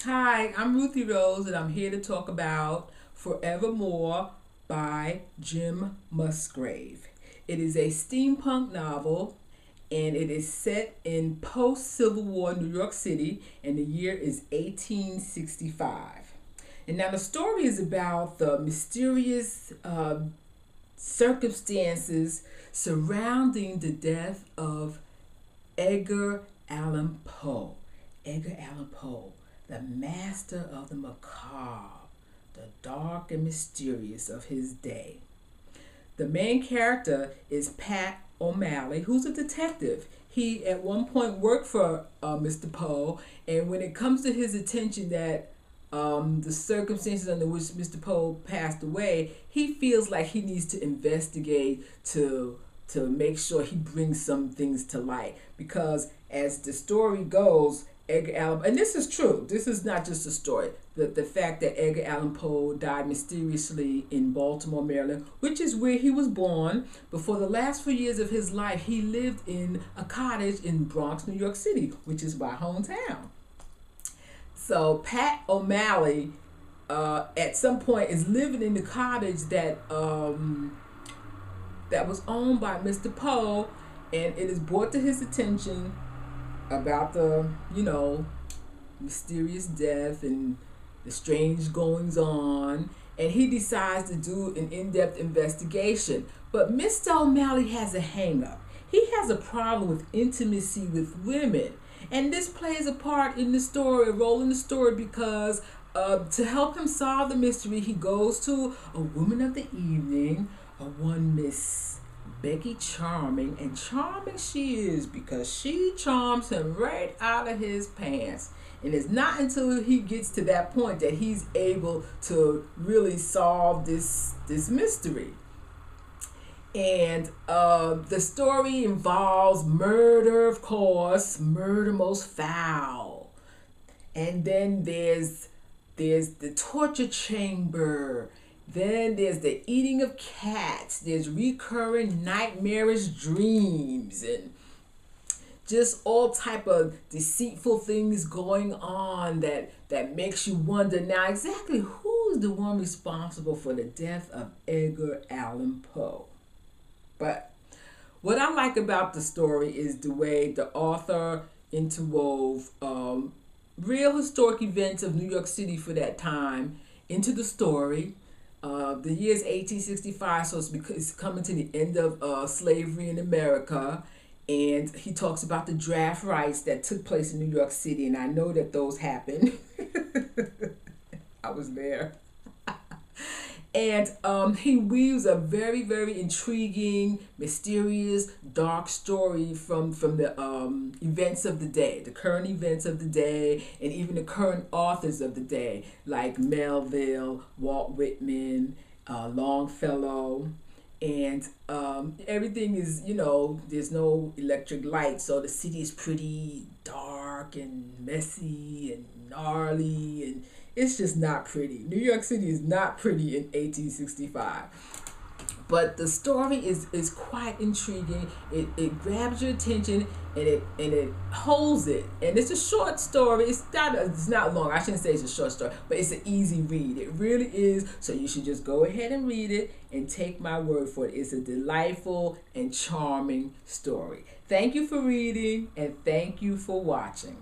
Hi, I'm Ruthie Rose, and I'm here to talk about Forevermore by Jim Musgrave. It is a steampunk novel, and it is set in post-Civil War New York City, and the year is 1865. And now the story is about the mysterious circumstances surrounding the death of Edgar Allan Poe. Edgar Allan Poe, the master of the macabre, the dark and mysterious of his day. The main character is Pat O'Malley, who's a detective. He at one point worked for Mr. Poe, and when it comes to his attention that the circumstances under which Mr. Poe passed away, he feels like he needs to investigate to make sure he brings some things to light. Because as the story goes, Edgar Allan, and this is true, this is not just a story, the fact that Edgar Allan Poe died mysteriously in Baltimore, Maryland, which is where he was born, but for the last few years of his life, he lived in a cottage in Bronx, New York City, which is my hometown. So Pat O'Malley, at some point, is living in the cottage that was owned by Mr. Poe, and it is brought to his attention about the, mysterious death and the strange goings on, and he decides to do an in-depth investigation. But Mr. O'Malley has a hang-up. He has a problem with intimacy with women, and this plays a part in the story, a role in the story, because to help him solve the mystery, he goes to a woman of the evening, a one Miss Becky Charming, and charming she is because she charms him right out of his pants. And it's not until he gets to that point that he's able to really solve this mystery. And the story involves murder, of course, murder most foul. And then there's the torture chamber. Then there's the eating of cats. There's recurring nightmarish dreams and just all type of deceitful things going on that makes you wonder now exactly who's the one responsible for the death of Edgar Allan Poe. But what I like about the story is the way the author interwove real historic events of New York City for that time into the story. The year is 1865, so it's coming to the end of slavery in America. And he talks about the draft rights that took place in New York City, and I know that those happened. I was there. And he weaves a very, very intriguing, mysterious, dark story from the events of the day, the current events of the day, and even the current authors of the day, like Melville, Walt Whitman, Longfellow. And everything is, there's no electric light, so the city is pretty dark and messy and gnarly, and it's just not pretty. New York City is not pretty in 1865. But the story is quite intriguing. It grabs your attention, and it holds it. And it's a short story. It's not long. I shouldn't say it's a short story, but it's an easy read. It really is. So you should just go ahead and read it and take my word for it. It's a delightful and charming story. Thank you for reading, and thank you for watching.